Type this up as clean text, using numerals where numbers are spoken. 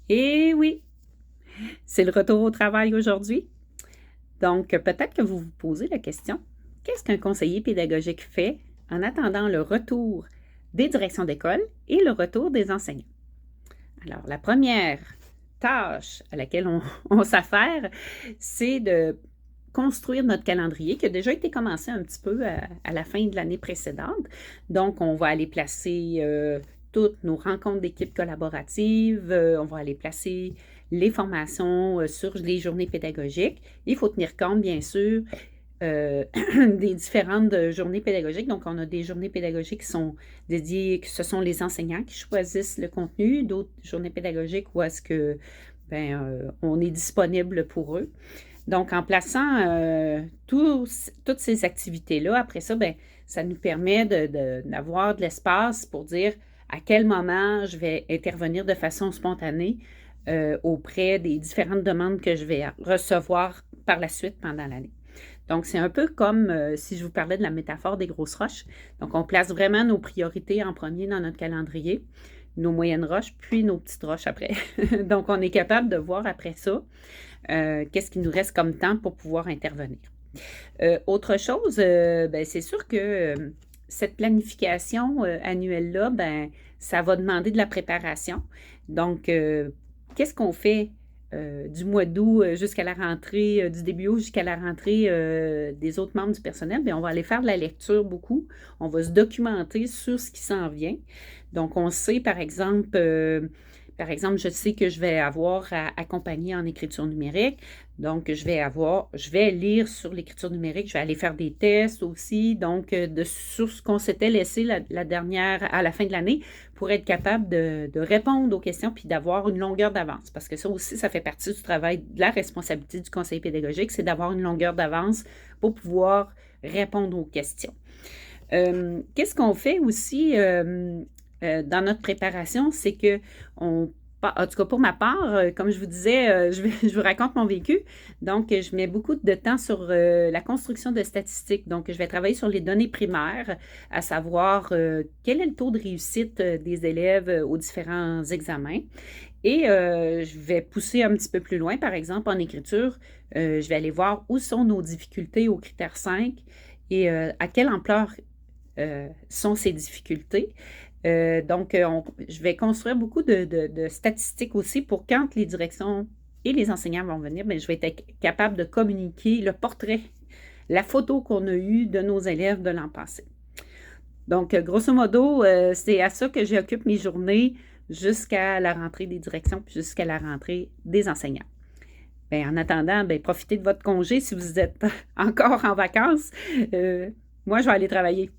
Et oui, c'est le retour au travail aujourd'hui. Donc, peut-être que vous vous posez la question, qu'est-ce qu'un conseiller pédagogique fait en attendant le retour des directions d'école et le retour des enseignants? Alors, la première tâche à laquelle on s'affaire, c'est de construire notre calendrier qui a déjà été commencé un petit peu à la fin de l'année précédente. Donc, on va aller placer toutes nos rencontres d'équipe collaboratives, on va aller placer les formations sur les journées pédagogiques. Il faut tenir compte, bien sûr, des différentes journées pédagogiques. Donc, on a des journées pédagogiques qui sont dédiées, que ce sont les enseignants qui choisissent le contenu, d'autres journées pédagogiques où est-ce que on est disponible pour eux. Donc, en plaçant toutes ces activités-là, après ça, ça nous permet d'avoir de l'espace pour dire à quel moment je vais intervenir de façon spontanée auprès des différentes demandes que je vais recevoir par la suite pendant l'année. Donc, c'est un peu comme si je vous parlais de la métaphore des grosses roches. Donc, on place vraiment nos priorités en premier dans notre calendrier, nos moyennes roches, puis nos petites roches après. Donc, on est capable de voir après ça qu'est-ce qui nous reste comme temps pour pouvoir intervenir. Autre chose, c'est sûr que cette planification annuelle-là, ça va demander de la préparation. Donc, qu'est-ce qu'on fait du mois d'août jusqu'à la rentrée, du début août jusqu'à la rentrée des autres membres du personnel? Bien, on va aller faire de la lecture beaucoup. On va se documenter sur ce qui s'en vient. Donc, on sait, par exemple, je sais que je vais avoir à accompagner en écriture numérique. Donc, je vais lire sur l'écriture numérique, je vais aller faire des tests aussi, donc sur ce qu'on s'était laissé à la fin de l'année pour être capable de répondre aux questions puis d'avoir une longueur d'avance. Parce que ça aussi, ça fait partie du travail, de la responsabilité du conseil pédagogique, c'est d'avoir une longueur d'avance pour pouvoir répondre aux questions. Qu'est-ce qu'on fait aussi dans notre préparation, c'est que en tout cas pour ma part, comme je vous disais, je vous raconte mon vécu. Donc, je mets beaucoup de temps sur la construction de statistiques. Donc, je vais travailler sur les données primaires, à savoir quel est le taux de réussite des élèves aux différents examens. Et je vais pousser un petit peu plus loin, par exemple, en écriture, je vais aller voir où sont nos difficultés au critère 5 et à quelle ampleur sont ces difficultés. Je vais construire beaucoup de statistiques aussi pour quand les directions et les enseignants vont venir, je vais être capable de communiquer le portrait, la photo qu'on a eue de nos élèves de l'an passé. Donc, grosso modo, c'est à ça que j'occupe mes journées jusqu'à la rentrée des directions puis jusqu'à la rentrée des enseignants. En attendant, profitez de votre congé si vous êtes encore en vacances. Moi, je vais aller travailler.